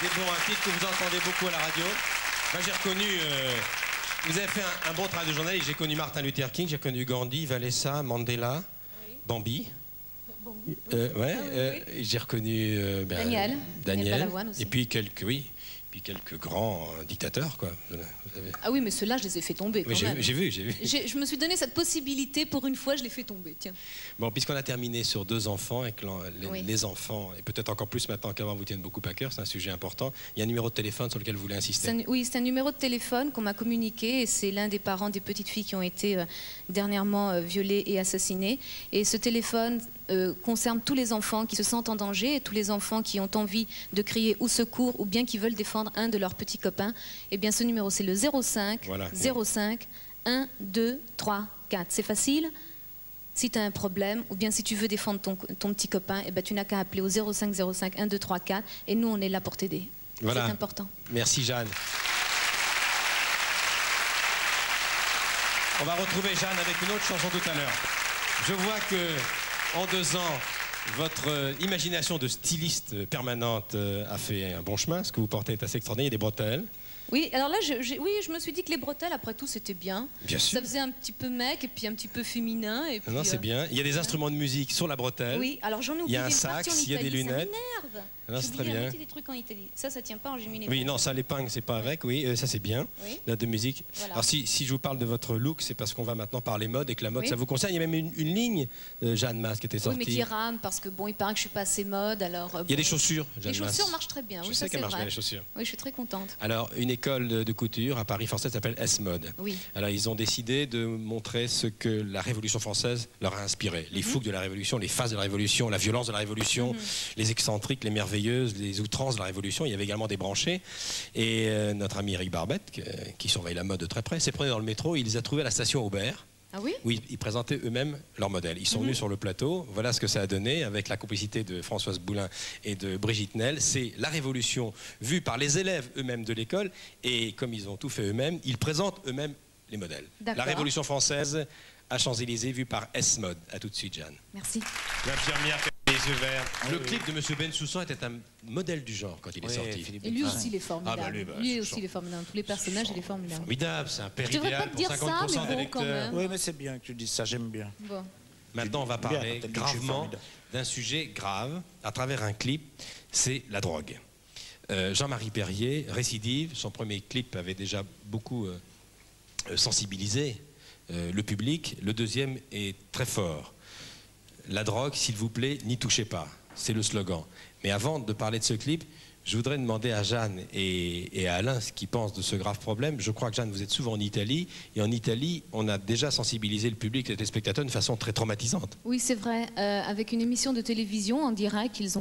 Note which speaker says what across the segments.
Speaker 1: pour un titre que vous entendez beaucoup à la radio. Moi, j'ai reconnu... vous avez fait un bon travail de journaliste. J'ai connu Martin Luther King, j'ai connu Gandhi, Valessa, Mandela, oui. Bambi. J'ai reconnu
Speaker 2: Daniel Balavoine aussi.
Speaker 1: Et puis quelques grands dictateurs, quoi.
Speaker 2: Ah oui, mais ceux-là, je les ai fait tomber.
Speaker 1: Oui, j'ai vu.
Speaker 2: Je me suis donné cette possibilité pour une fois, je les fais tomber. Tiens.
Speaker 1: Bon, puisqu'on a terminé sur 2 enfants et que les enfants, et peut-être encore plus maintenant qu'avant, vous tiennent beaucoup à cœur, c'est un sujet important. Il y a un numéro de téléphone sur lequel vous voulez insister.
Speaker 2: Oui, c'est un numéro de téléphone qu'on m'a communiqué et c'est l'un des parents des petites filles qui ont été dernièrement violées et assassinées. Et ce téléphone concerne tous les enfants qui se sentent en danger et tous les enfants qui ont envie de crier au secours ou bien qui veulent défendre un de leurs petits copains. Et bien ce numéro c'est le 05 05 1 2 3 4. C'est facile. Si tu as un problème ou bien si tu veux défendre ton petit copain, et ben tu n'as qu'à appeler au 05 05 1 2 3 4 et nous on est là pour t'aider.
Speaker 1: Voilà.
Speaker 2: C'est important.
Speaker 1: Merci Jeanne. On va retrouver Jeanne avec une autre chanson tout à l'heure. Je vois que en 2 ans, votre imagination de styliste permanente a fait un bon chemin. Ce que vous portez est assez extraordinaire. Il y a des bretelles.
Speaker 2: Oui, alors là, je me suis dit que les bretelles, après tout, c'était bien.
Speaker 1: Bien sûr.
Speaker 2: Ça faisait un petit peu mec et puis un petit peu féminin. Et puis,
Speaker 1: non, c'est bien. Il y a des instruments de musique sur la bretelle.
Speaker 2: Oui, alors j'en ai oublié.
Speaker 1: Il y a un sax, il y a des lunettes.
Speaker 2: Ça m'énerve.
Speaker 1: C'est très bien.
Speaker 2: Des trucs en Italie. Ça tient pas. J'ai mis les
Speaker 1: oui, non, ça, l'épingle, c'est pas avec. Oui, ça, c'est bien.
Speaker 2: Oui.
Speaker 1: Note de musique. Voilà. Alors, si je vous parle de votre look, c'est parce qu'on va maintenant parler mode et que la mode, ça vous concerne. Il y a même une ligne, Jeanne Mas, qui était sortie.
Speaker 2: Oui, mais qui rame parce que, bon, il paraît que je suis pas assez mode. Alors,
Speaker 1: il y a des chaussures, Jeanne Mas.
Speaker 2: Les chaussures marchent très bien.
Speaker 1: Je sais qu'elles marchent bien, les chaussures.
Speaker 2: Oui, je suis très contente.
Speaker 1: Alors, une école de couture à Paris française s'appelle S-Mode.
Speaker 2: Oui.
Speaker 1: Alors, ils ont décidé de montrer ce que la Révolution française leur a inspiré. Les fougues de la Révolution, les phases de la Révolution, la violence de la Révolution, les excentriques, les merveilleuses, les outrances de la Révolution. Il y avait également des branchés. Et notre ami Eric Barbette, qui surveille la mode de très près, s'est promené dans le métro. Il les a trouvés à la station Aubert.
Speaker 2: Ah oui ?
Speaker 1: Oui, ils présentaient eux-mêmes leur modèle. Ils sont venus sur le plateau. Voilà ce que ça a donné avec la complicité de Françoise Boulin et de Brigitte Nel. C'est la Révolution vue par les élèves eux-mêmes de l'école. Et comme ils ont tout fait eux-mêmes, ils présentent eux-mêmes les modèles. La Révolution française à Champs-Élysées vue par S-Mode. À tout de suite, Jeanne.
Speaker 2: Merci.
Speaker 1: L'infirmière qui a les yeux verts. Le clip de M. Bensoussan était un modèle du genre quand il est sorti.
Speaker 2: Et lui aussi, il est formidable. Lui aussi, il est formidable. Tous les personnages, il est formidable.
Speaker 1: Formidable, c'est un père
Speaker 2: idéal
Speaker 1: pour 50% des lecteurs.
Speaker 3: Oui, mais c'est bien que tu dises ça, j'aime bien.
Speaker 2: Bon.
Speaker 1: Maintenant, on va parler gravement d'un sujet grave à travers un clip, c'est la drogue. Jean-Marie Perrier, récidive, son premier clip avait déjà beaucoup sensibilisé le public. Le deuxième est très fort. La drogue, s'il vous plaît, n'y touchez pas. C'est le slogan. Mais avant de parler de ce clip, je voudrais demander à Jeanne et à Alain ce qu'ils pensent de ce grave problème. Je crois que Jeanne, vous êtes souvent en Italie. Et en Italie, on a déjà sensibilisé le public et les spectateurs de façon très traumatisante.
Speaker 2: Oui, c'est vrai. Avec une émission de télévision en direct, ils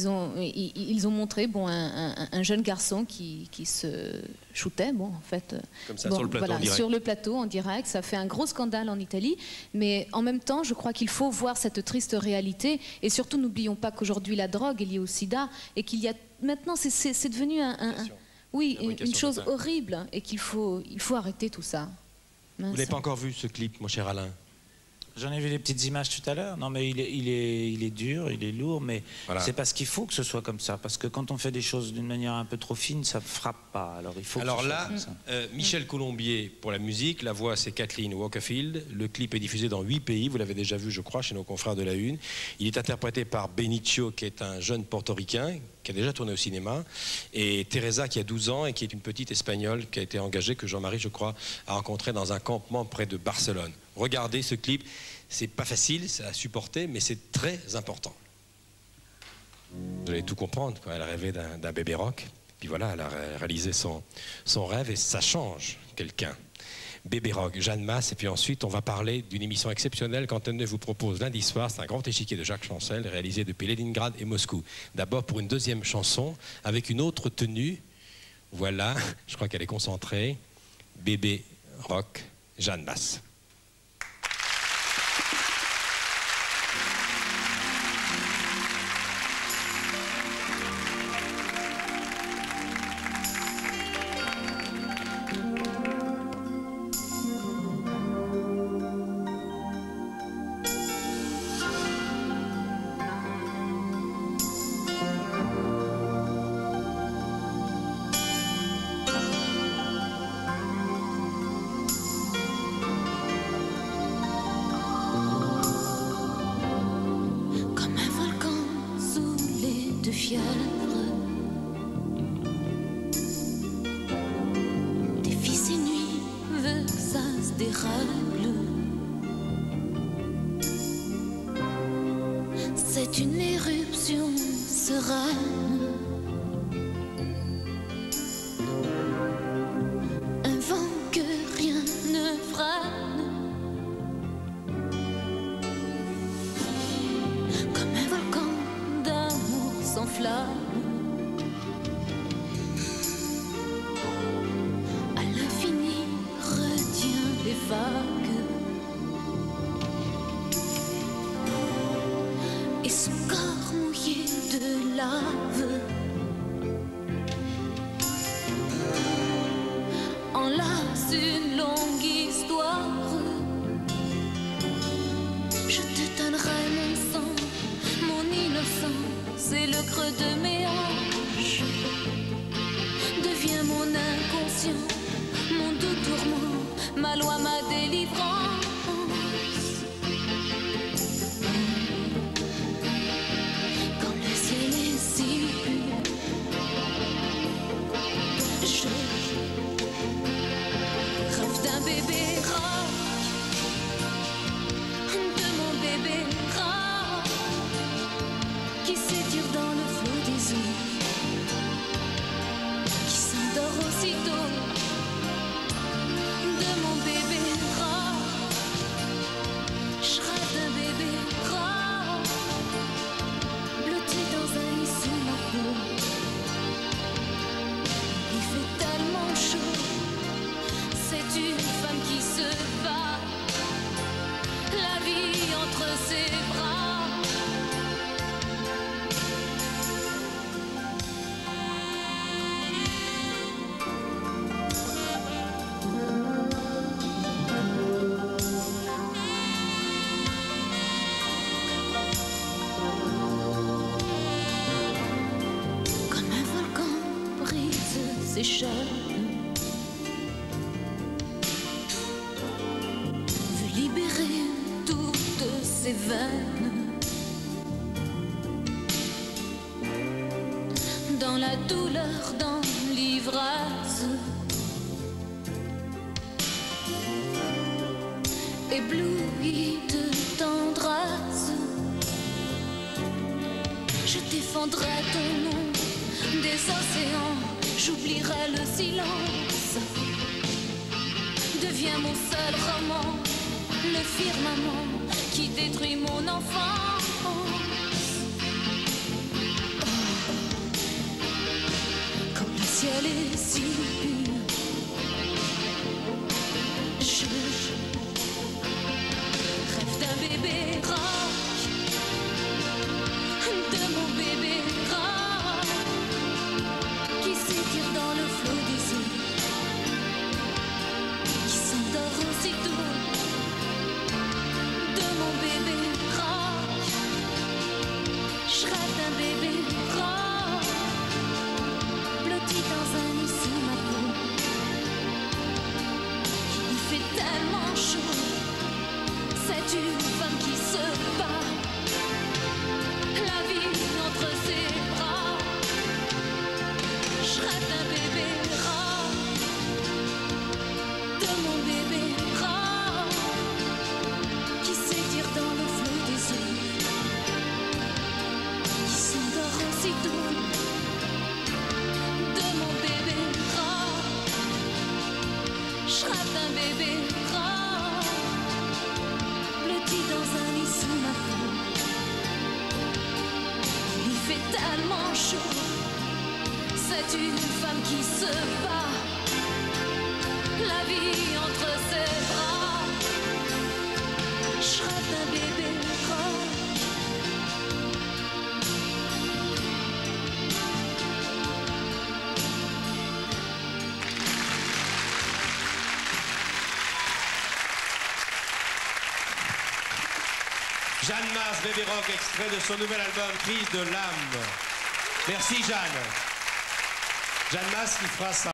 Speaker 2: ont montré un jeune garçon qui se shootait, en fait.
Speaker 1: Comme ça, sur le plateau, en direct.
Speaker 2: Sur le plateau, en direct. Ça fait un gros scandale en Italie. Mais en même temps, je crois qu'il faut voir cette triste réalité. Et surtout, n'oublions pas qu'aujourd'hui, la drogue est liée au sida et qu'il y a maintenant, c'est devenu une chose horrible et qu'il faut arrêter tout ça.
Speaker 1: Vous n'avez pas encore vu ce clip, mon cher Alain?
Speaker 3: J'en ai vu des petites images tout à l'heure. Non, mais il est dur, il est lourd, mais c'est parce qu'il faut que ce soit comme ça. Parce que quand on fait des choses d'une manière un peu trop fine, ça ne frappe pas. Alors il faut.
Speaker 1: Alors là, Michel Colombier pour la musique, la voix c'est Kathleen Walkerfield. Le clip est diffusé dans 8 pays. Vous l'avez déjà vu, je crois, chez nos confrères de la Une. Il est interprété par Benicio, qui est un jeune portoricain qui a déjà tourné au cinéma, et Teresa qui a 12 ans et qui est une petite espagnole qui a été engagée, que Jean-Marie, je crois, a rencontrée dans un campement près de Barcelone. Regardez ce clip, c'est pas facile, c'est à supporter, mais c'est très important. Vous allez tout comprendre, quoi. Elle rêvait d'un bébé rock, puis voilà, elle a réalisé son rêve et ça change quelqu'un. Bébé rock, Jeanne Mas, et puis ensuite on va parler d'une émission exceptionnelle qu'Antenne 2 vous propose lundi soir. C'est un grand échiquier de Jacques Chancel réalisé depuis Leningrad et Moscou. D'abord pour une deuxième chanson avec une autre tenue. Voilà, je crois qu'elle est concentrée. Bébé rock, Jeanne Mas.
Speaker 4: fièvre, des fils et nuits veulent que ça se dérègle. C'est une éruption sereine, un vent que rien ne freine, comme un volcan d'amour s'enflamme. À l'infini retient les vagues, et son corps mouillé de lave enlace une longue histoire. Je te donnerai mon sang, mon innocence et le creux de mes hanches. Deviens mon inconscient, mon doux tourment, ma loi, ma délivrance. Quand le ciel est si pur, je rêve d'un bébé rock, de mon bébé rock, qui s'étire dans le flot des eaux, qui s'endort aussitôt. De mon bébé rock, je rêve d'un bébé rock, blotti dans un lit sous ma peau. Il fait tellement chaud, c'est une femme qui se bat, la vie entre ses bras. Comme un volcan brise ses chaînes, veut libérer toutes ses veines. Dans la douleur, dans l'ivresse, ébloui de tendresse, je défendrai ton nom des océans, j'oublierai le silence. Deviens mon seul roman, le firmament qui détruit mon enfance. Quand le ciel est si pur, je rêve d'un bébé rock, de mon bébé rock, qui s'étire dans le flot des eaux, qui s'endort aussitôt. De mon bébé rock, je rêve d'un bébé rock, blotti dans un lit sous ma peau. Il fait tellement chaud, c'est une femme qui se bat, la vie entre ses bras. Je rêve d'un bébé rock, de mon bébé rock, qui s'étire dans le flot des eaux, qui s'endort aussitôt. De mon bébé rock, je rêve d'un bébé rock, blotti dans un lit sous ma peau. Il fait tellement chaud, c'est une femme qui se bat, la vie entre ses bras. Je rêve d'un bébé rock.
Speaker 1: Jeanne Mas, Baby Rock, extrait de son nouvel album Crise de l'âme. Merci Jeanne. Jeanne Mas qui fera ça.